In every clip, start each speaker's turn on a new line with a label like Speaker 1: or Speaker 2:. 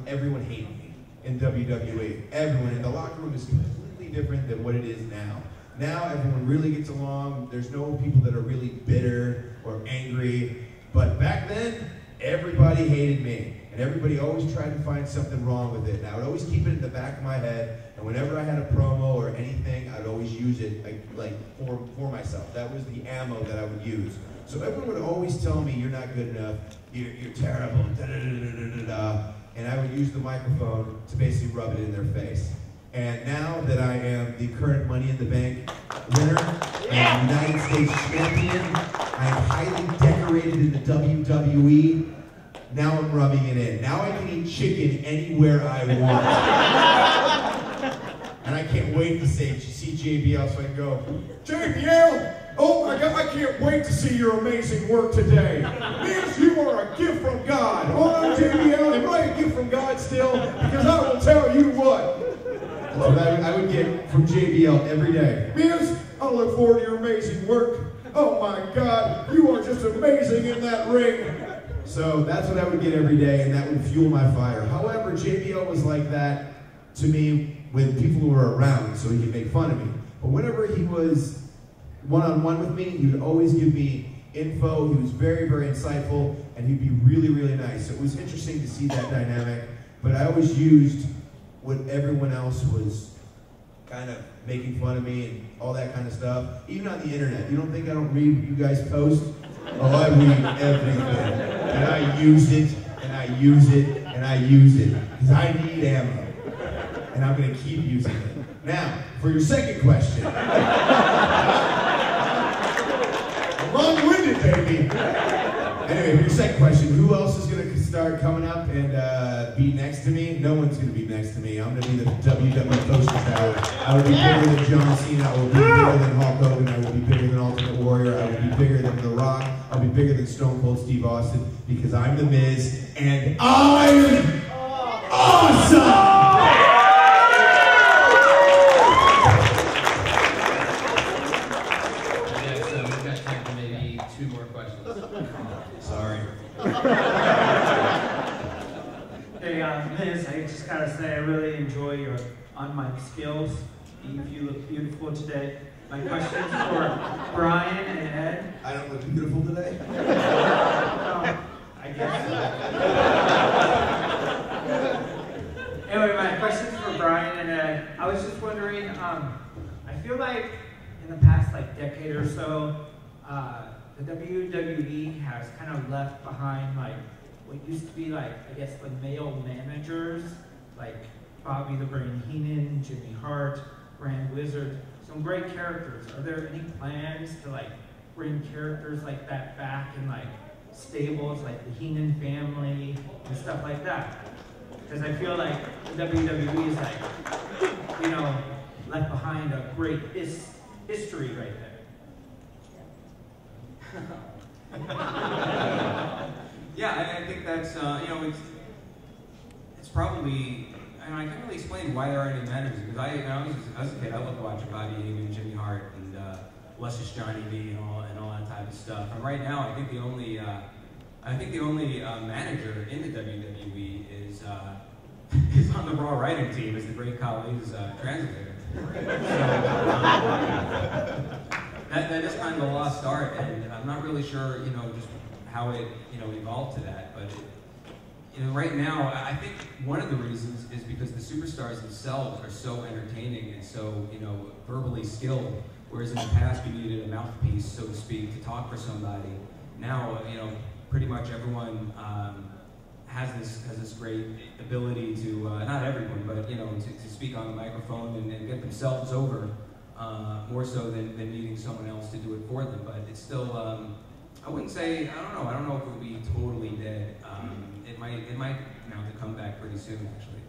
Speaker 1: everyone hated me in WWE. Everyone in the locker room is completely different than what it is now. Now everyone really gets along. There's no people that are really bitter or angry. But back then, everybody hated me. And everybody always tried to find something wrong with it. And I would always keep it in the back of my head. And whenever I had a promo or anything, I'd always use it like for myself. That was the ammo that I would use. So everyone would always tell me, you're not good enough, you're terrible, da-da-da-da-da-da. And I would use the microphone to basically rub it in their face. And now that I am the current Money in the Bank winner and United States champion, I am highly decorated in the WWE. Now I'm rubbing it in. Now I can eat chicken anywhere I want. And I can't wait to see JBL so I can go, JBL, oh my God, I can't wait to see your amazing work today. Yes, you are a gift from God. Hold on, JBL, am I a gift from God still? Because I will tell you what. That's what I would get from JBL every day. Miz, I look forward to your amazing work. Oh my God, you are just amazing in that ring. So that's what I would get every day, and that would fuel my fire. However, JBL was like that to me with people who were around, so he could make fun of me. But whenever he was one-on-one with me, he would always give me info. He was very, very insightful, and he'd be really, really nice. So it was interesting to see that dynamic, but I always used what everyone else was kind of making fun of me and all that kind of stuff. Even on the internet. You don't think I don't read what you guys post? Oh, I read everything. And I use it, and I use it, and I use it. Because I need ammo. And I'm going to keep using it. Now, for your second question. I'm long-winded, baby. Anyway, for your second question, who else is going to start coming up and be next to me? No one's going to be next to me. I'm going to be the WWE Poster Tower. I will be bigger than John Cena. I will be bigger than Hulk Hogan. I will be bigger than Ultimate Warrior. I will be bigger than The Rock. I'll be bigger than Stone Cold Steve Austin because I'm The Miz and I'm awesome!
Speaker 2: Miz, I just gotta say, I really enjoy your on-mic skills. You look beautiful today. My question's for Brian and Ed.
Speaker 1: I don't look beautiful today?
Speaker 2: I guess so. Anyway, my question's for Brian and Ed. I was just wondering, I feel like in the past decade or so, the WWE has kind of left behind what used to be I guess the male managers, like Bobby the Brain Heenan, Jimmy Hart, Grand Wizard, some great characters. Are there any plans to bring characters like that back in stables like the Heenan family and stuff like that? Because I feel like the WWE is left behind a great history right there.
Speaker 3: Yeah, I think that's, it's probably, and I can't really explain why there aren't any managers, because I was a kid, I loved watching Bobby Heenan, Jimmy Hart, and Luscious Johnny B, and all that type of stuff. And right now, I think the only manager in the WWE is on the Raw writing team, is the great Khali's translator. That is kind of a lost art, and I'm not really sure, just how it, evolved to that. But right now, I think one of the reasons is because the superstars themselves are so entertaining and so, verbally skilled. Whereas in the past, you needed a mouthpiece, so to speak, to talk for somebody. Now, pretty much everyone has this great ability to, not everyone, but to speak on the microphone and get themselves over, more so than needing someone else to do it for them. But it's still, I wouldn't say, I don't know if it would be totally dead. It might mount a comeback pretty soon, actually.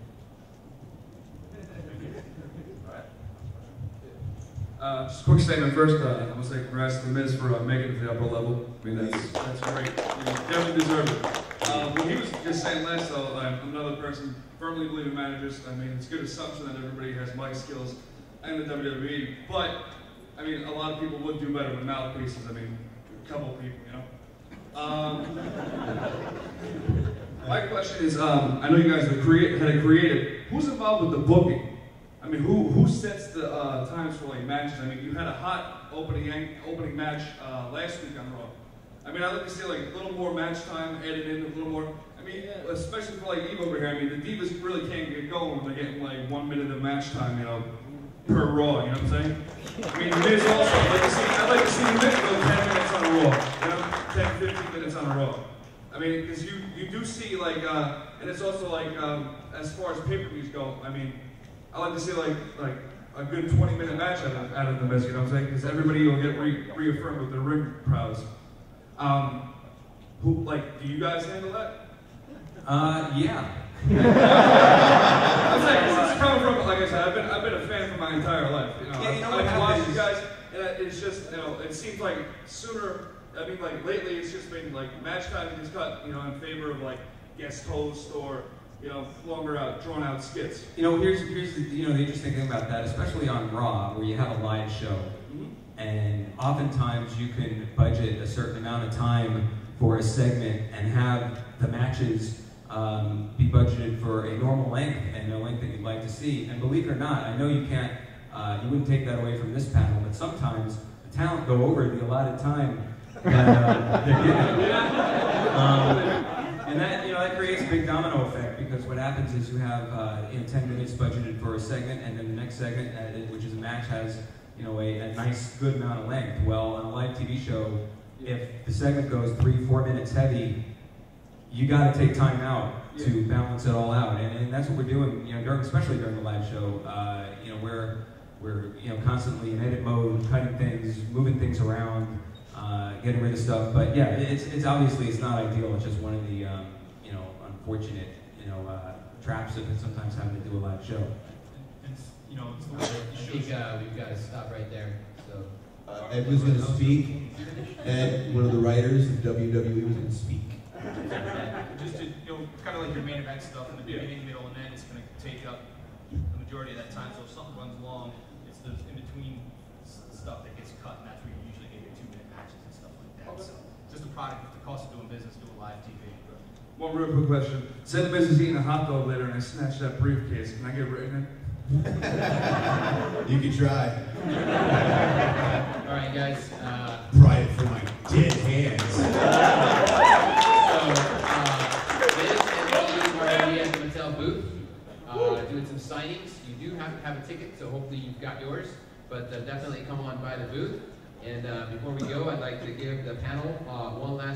Speaker 4: Just a quick statement first. I want to say congrats to The Miz for making it to the upper level. I mean, that's great. You definitely deserve it. What he was just saying last, though, I'm another person firmly believe in managers. I mean, it's a good assumption that everybody has mic skills in the WWE, but I mean, a lot of people would do better with mouthpieces. I mean, a couple people, My question is, I know you guys had a creative. Who's involved with the booking? I mean, who sets the times for like matches? I mean, you had a hot opening match last week on Raw. I mean, I'd like to see like a little more match time added in, a little more. I mean, especially for like Eve over here. I mean, the Divas really can't get going when they're getting like 1 minute of match time, you know, per Raw. You know what I'm saying? I mean, the Miz also. I'd like to see the Miz go 10 minutes on a Raw. You know, 10, 15 minutes on a Raw. I mean, because you do see like, and it's also like as far as pay-per-views go. I mean, I like to see like a good 20-minute match out of the Miz. You know what I'm saying? Because everybody will get reaffirmed with their ring prowess. Do you guys handle that?
Speaker 3: Yeah.
Speaker 4: I'm saying, this is coming from, like I said, I've been a fan for my entire life. You know,
Speaker 3: Yeah, you know what
Speaker 4: I've watched
Speaker 3: happens?
Speaker 4: you guys, and it's just, you know, it seems like sooner. I mean, like lately, it's just been like match time is cut, you know, in favor of like guest host or longer drawn out skits.
Speaker 3: You know, here's the the interesting thing about that, especially on Raw, where you have a live show, and oftentimes you can budget a certain amount of time for a segment and have the matches be budgeted for a normal length and a length that you'd like to see. And believe it or not, I know you can't, you wouldn't take that away from this panel, but sometimes the talent go over the allotted time that they're given. And that, that creates a big domino effect, because what happens is you have 10 minutes budgeted for a segment, and then the next segment, which is a match, has a nice good amount of length. Well, on a live TV show, if the segment goes 3-4 minutes heavy, you got to take time out to balance it all out, and that's what we're doing. Especially during the live show, we're constantly in edit mode, cutting things, moving things around, getting rid of stuff. But yeah, it's obviously it's not ideal. It's just one of the unfortunate traps of sometimes having to do a live show.
Speaker 5: It's the way
Speaker 6: I think we've got to stop right there. So
Speaker 7: Ed was going to speak. Ed, one of the writers of WWE, was going to speak.
Speaker 5: just to, kind of like your main event stuff in the beginning, middle, and end, it's going to take up the majority of that time. So if something runs long, it's the in-between stuff that gets cut, and that's where you usually get your 2-minute matches and stuff like that. So just a product of the cost of doing business, doing live TV.
Speaker 4: One real quick question. Say the Miz is eating a hot dog later and I snatch that briefcase. Can I get written in?
Speaker 7: You can try.
Speaker 6: all right, guys.
Speaker 7: Pry it from my dead hands.
Speaker 6: Liz and Eve are already at the Mattel booth doing some signings. You do have to have a ticket, so hopefully you've got yours. But definitely come on by the booth. And before we go, I'd like to give the panel one last